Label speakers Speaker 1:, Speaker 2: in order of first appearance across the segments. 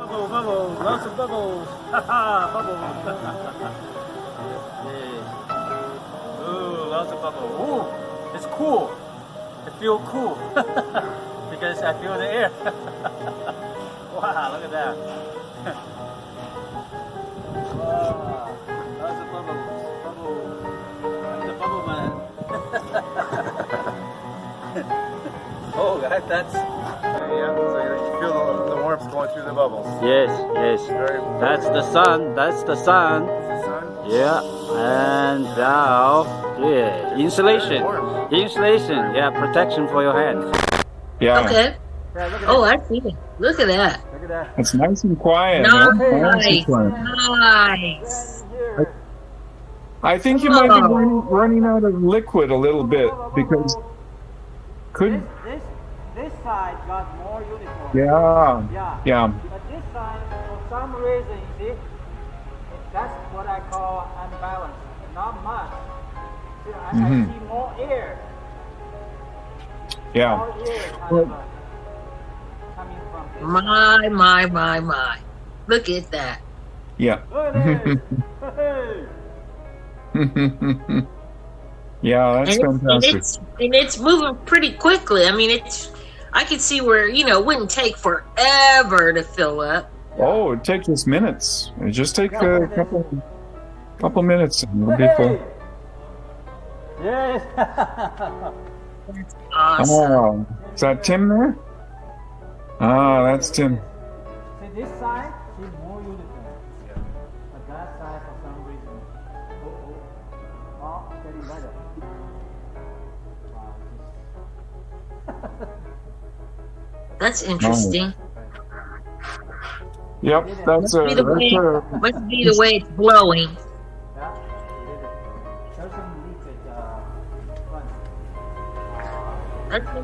Speaker 1: Bubble, bubble, lots of bubbles. Haha, bubble. Yes. Ooh, lots of bubble. Ooh, it's cool. I feel cool because I feel the air. Wow, look at that. Wow, lots of bubbles. Bubble. I'm the bubble man. Oh, that's. Yeah, so you feel the warmth going through the bubbles.
Speaker 2: Yes, yes. That's the sun. That's the sun.
Speaker 1: That's the sun.
Speaker 2: Yeah, and now, yeah, insulation. Insulation, yeah, protection for your hands.
Speaker 3: Yeah.
Speaker 4: Okay.
Speaker 1: Yeah, look at
Speaker 4: Oh,
Speaker 1: that.
Speaker 4: I see it. Look at that.
Speaker 1: Look at that.
Speaker 3: It's nice and quiet.
Speaker 4: Nice.
Speaker 3: Quiet.
Speaker 4: Nice.
Speaker 3: I think you might be running out of liquid a little bit because
Speaker 1: This side got more uniform.
Speaker 3: Yeah.
Speaker 1: But this side, for some reason, you see, that's what I call unbalanced. Not much. See, I see more air.
Speaker 3: Yeah.
Speaker 1: More air kind of, coming from this side.
Speaker 4: My. Look at that.
Speaker 3: Yeah.
Speaker 1: Look at this. Hey.
Speaker 3: Yeah, that's fantastic.
Speaker 4: And it's moving pretty quickly. I mean, I could see where, it wouldn't take forever to fill up.
Speaker 3: Oh, it takes us minutes. It just takes a couple minutes and it'll be full.
Speaker 1: Yes.
Speaker 4: That's awesome.
Speaker 3: Oh, is that Tim there? Ah, that's Tim.
Speaker 1: See this side, see more uniform. But that side, for some reason, getting better. Wow,
Speaker 4: That's interesting.
Speaker 3: Yep,
Speaker 4: Must be the way it's blowing.
Speaker 1: yeah, there's some leakage front.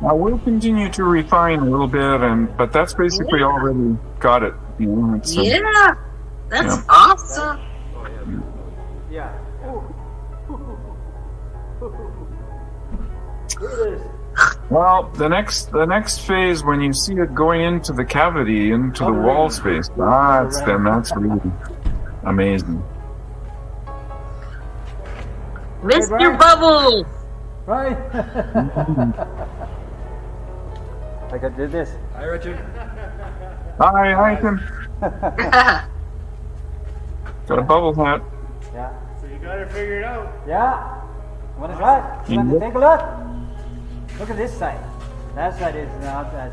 Speaker 3: Now we'll continue to refine a little bit, but that's basically already got it. It's,
Speaker 4: Yeah, that's awesome.
Speaker 1: Yeah. Look at this.
Speaker 3: Well, the next phase, when you see it going into the cavity, into the wall space, that's really amazing.
Speaker 4: Mr. Bubble.
Speaker 1: Right? Like I did this. Hi, Richard.
Speaker 3: Hi, Tim. Got a bubble hat.
Speaker 1: Yeah.
Speaker 5: So you got to figure it out.
Speaker 1: Yeah. Want to try? You want to take a look? Look at this side. That side is not as.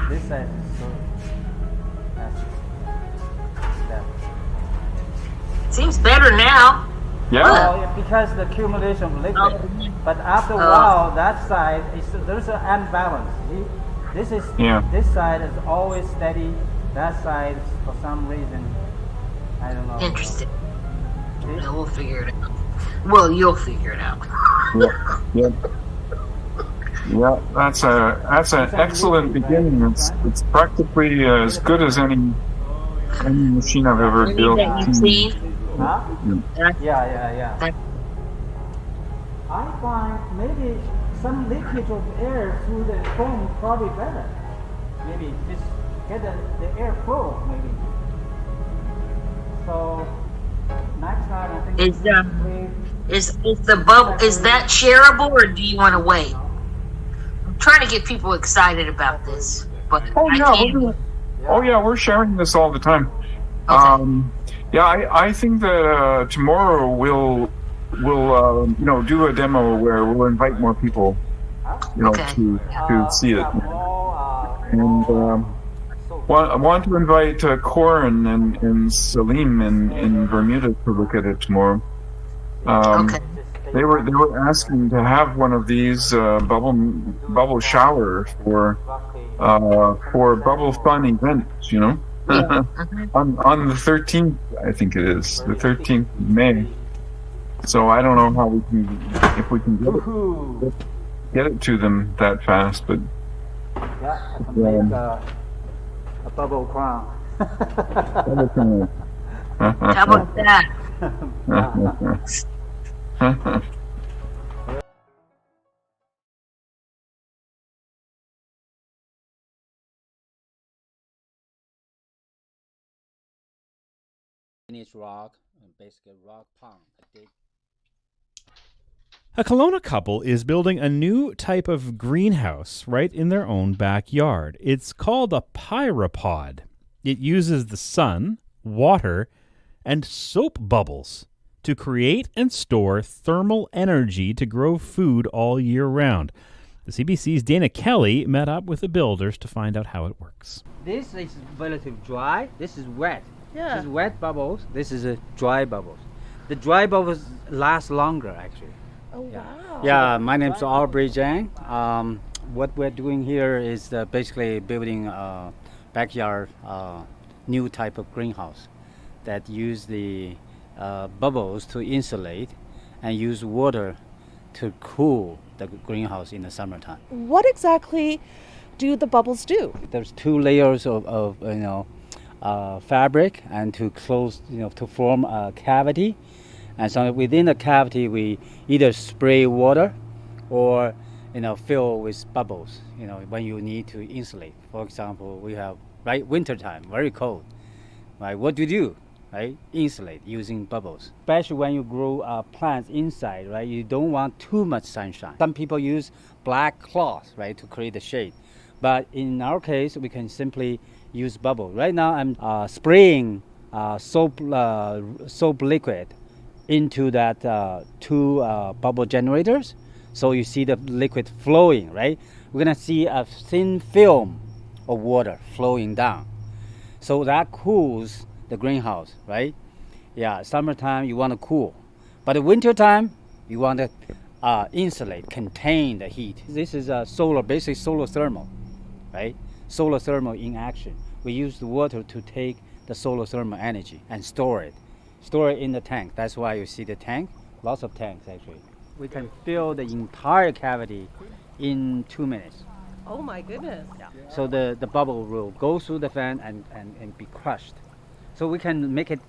Speaker 1: This side is so. That.
Speaker 4: Seems better now.
Speaker 3: Yeah.
Speaker 1: Well, because the accumulation of liquid. But after a while, that side there's an unbalance. See? This side is always steady. That side, for some reason, I don't know.
Speaker 4: Interesting. Yeah, we'll figure it out. Well, you'll figure it out.
Speaker 3: Yeah, that's an excellent beginning. It's practically as good as any machine I've ever built.
Speaker 4: That you've seen?
Speaker 1: Huh? Yeah. I find maybe some leakage of air through the foam probably better. Maybe just get the air flow, maybe. So next time I think
Speaker 4: is the bubble, is that shareable, or do you want to wait? I'm trying to get people excited about this, but
Speaker 3: we're sharing this all the time.
Speaker 4: Okay.
Speaker 3: I think that tomorrow we'll do a demo where we'll invite more people, to see it. And I want to invite Corin and Salim in Bermuda to look at it tomorrow. They were asking to have one of these bubble shower for bubble fun events, on the 13th, I think it is, the 13th of May. So I don't know if we can get it to them that fast, but
Speaker 1: make a bubble crown.
Speaker 4: How about that?
Speaker 2: Japanese rock, basically rock pond.
Speaker 5: A Kelowna couple is building a new type of greenhouse right in their own backyard. It's called a PyraPOD. It uses the sun, water, and soap bubbles to create and store thermal energy to grow food all year round. The CBC's Dana Kelly met up with the builders to find out how it works.
Speaker 2: This is relatively dry. This is wet.
Speaker 6: Yeah.
Speaker 2: This is wet bubbles. This is a dry bubbles. The dry bubbles last longer, actually.
Speaker 6: Oh, wow.
Speaker 2: Yeah, my name's Aubrey Zhang. What we're doing here is basically building a backyard new type of greenhouse that use the bubbles to insulate and use water to cool the greenhouse in the summertime.
Speaker 6: What exactly do the bubbles do?
Speaker 2: There's 2 layers of fabric, and to close, to form a cavity. And so within the cavity, we either spray water or, fill with bubbles, when you need to insulate. For example, we have, winter time, very cold, right? What do? Right? Insulate using bubbles. Especially when you grow plants inside, right? You don't want too much sunshine. Some people use black cloth, right, to create the shade. But in our case, we can simply use bubbles. Right now, I'm spraying soap liquid into that 2 bubble generators. So you see the liquid flowing, right? We're gonna see a thin film of water flowing down. So that cools the greenhouse, right? Yeah, summertime you want to cool. But the winter time, you want to insulate, contain the heat. This is basically solar thermal, right? Solar thermal in action. We use the water to take the solar thermal energy and store it in the tank. That's why you see the tank, lots of tanks actually. We can fill the entire cavity in 2 minutes.
Speaker 6: Oh my goodness.
Speaker 2: Yeah. So the bubble will go through the fan and be crushed. So we can make it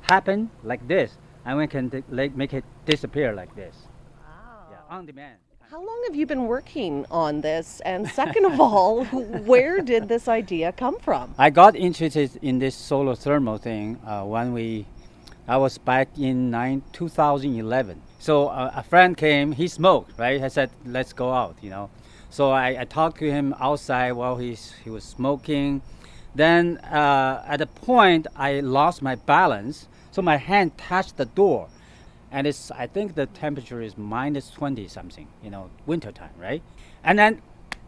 Speaker 2: happen like this, and we can make it disappear like this.
Speaker 6: Wow.
Speaker 2: Yeah, on demand.
Speaker 6: How long have you been working on this? And second of all, where did this idea come from?
Speaker 2: I got interested in this solar thermal thing when I was back in 2011. So a friend came, he smoked, right? I said, let's go out, So I talked to him outside while he was smoking. Then at a point, I lost my balance. So my hand touched the door. And I think the temperature is minus 20 something, winter time, right? And then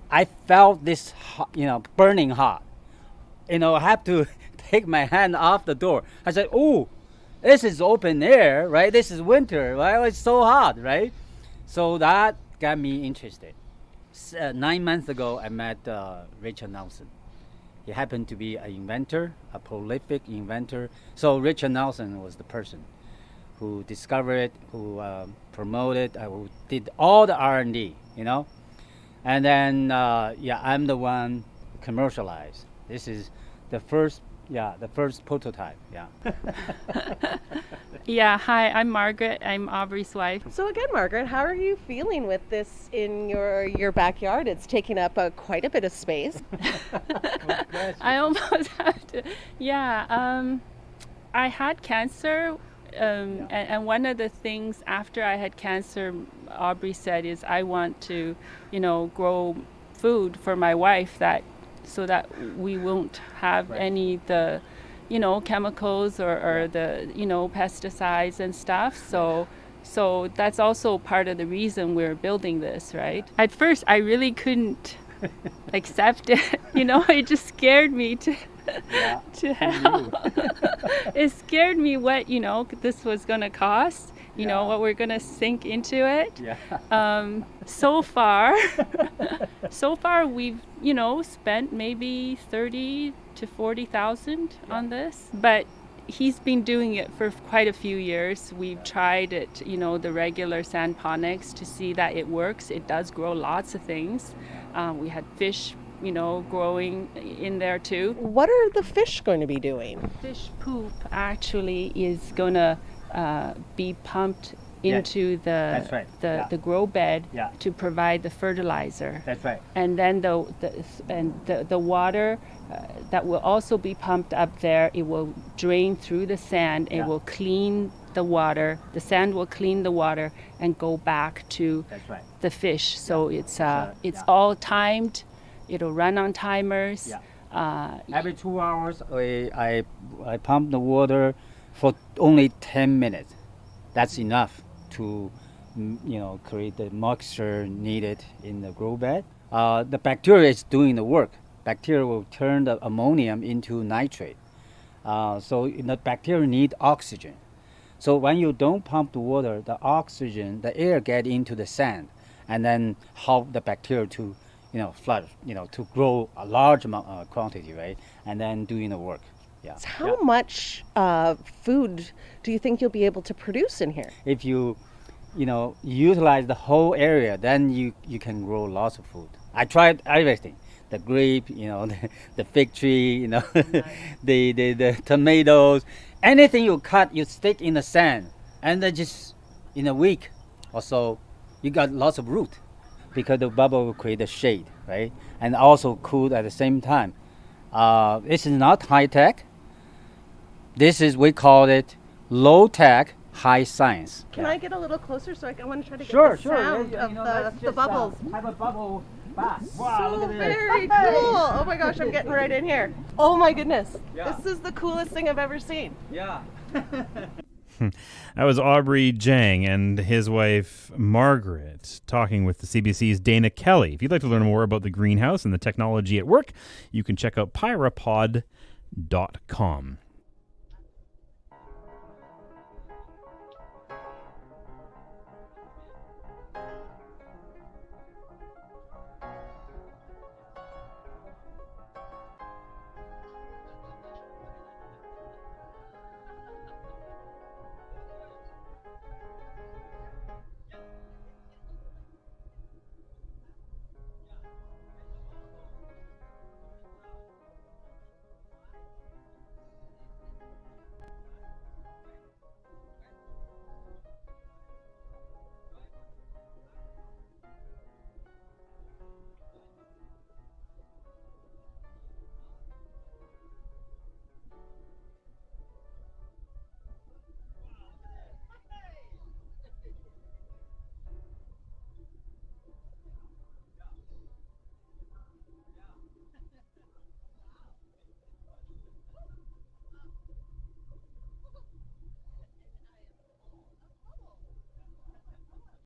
Speaker 2: I felt this, burning hot. I had to take my hand off the door. I said, oh, this is open air, right? This is winter, right? It's so hot, right? So that got me interested. 9 months ago, I met Richard Nelson. He happened to be an inventor, a prolific inventor. So Richard Nelson was the person who discovered it, who promoted, who did all the R&D, And then, I'm the one who commercialized. This is the first prototype, yeah.
Speaker 7: Yeah, hi, I'm Margaret. I'm Aubrey's wife.
Speaker 6: So again, Margaret, how are you feeling with this in your backyard? It's taking up quite a bit of space.
Speaker 7: I almost have to, I had cancer, and one of the things after I had cancer, Aubrey said, is I want to, grow food for my wife so that we won't have any chemicals or the pesticides and stuff. So that's also part of the reason we're building this, right? At first, I really couldn't accept it. It just scared me to hell. It scared me what this was going to cost. What we're going to sink into it. So far we've spent maybe 30 to 40,000 on this, but he's been doing it for quite a few years. We've tried it, the regular sandponics, to see that it works. It does grow lots of things. We had fish growing in there too.
Speaker 6: What are the fish going to be doing?
Speaker 7: Fish poop actually is going to be pumped into the grow bed to provide the fertilizer.
Speaker 2: That's right.
Speaker 7: And then the water, that will also be pumped up there. It will drain through the sand. It will clean the water. The sand will clean the water and go back to the fish. So it's all timed. It'll run on timers.
Speaker 2: Every 2 hours, I pump the water for only 10 minutes. That's enough to create the moisture needed in the grow bed. The bacteria is doing the work. Bacteria will turn the ammonium into nitrate. So the bacteria need oxygen. So when you don't pump the water, the oxygen, the air get into the sand, and then help the bacteria to, flourish, to grow a large amount quantity, right? And then doing the work. Yeah.
Speaker 6: So how much food do you think you'll be able to produce in here?
Speaker 2: If you, utilize the whole area, then you can grow lots of food. I tried everything. The grape, the fig tree, the tomatoes, anything you cut, you stick in the sand, and then just in a week or so, you got lots of root, because the bubble will create a shade, right? And also cool at the same time. This is not high tech. We call it low tech, high science.
Speaker 6: Can I get a little closer so I want to try to get
Speaker 2: Sure,
Speaker 6: the sound of the bubbles?
Speaker 2: Have a bubble bath.
Speaker 6: So very cool. Oh my gosh, I'm getting right in here. Oh my goodness. Yeah. This is the coolest thing I've ever seen.
Speaker 2: Yeah.
Speaker 5: That was Aubrey Jang and his wife Margaret talking with the CBC's Dana Kelly. If you'd like to learn more about the greenhouse and the technology at work, you can check out PyraPOD.com.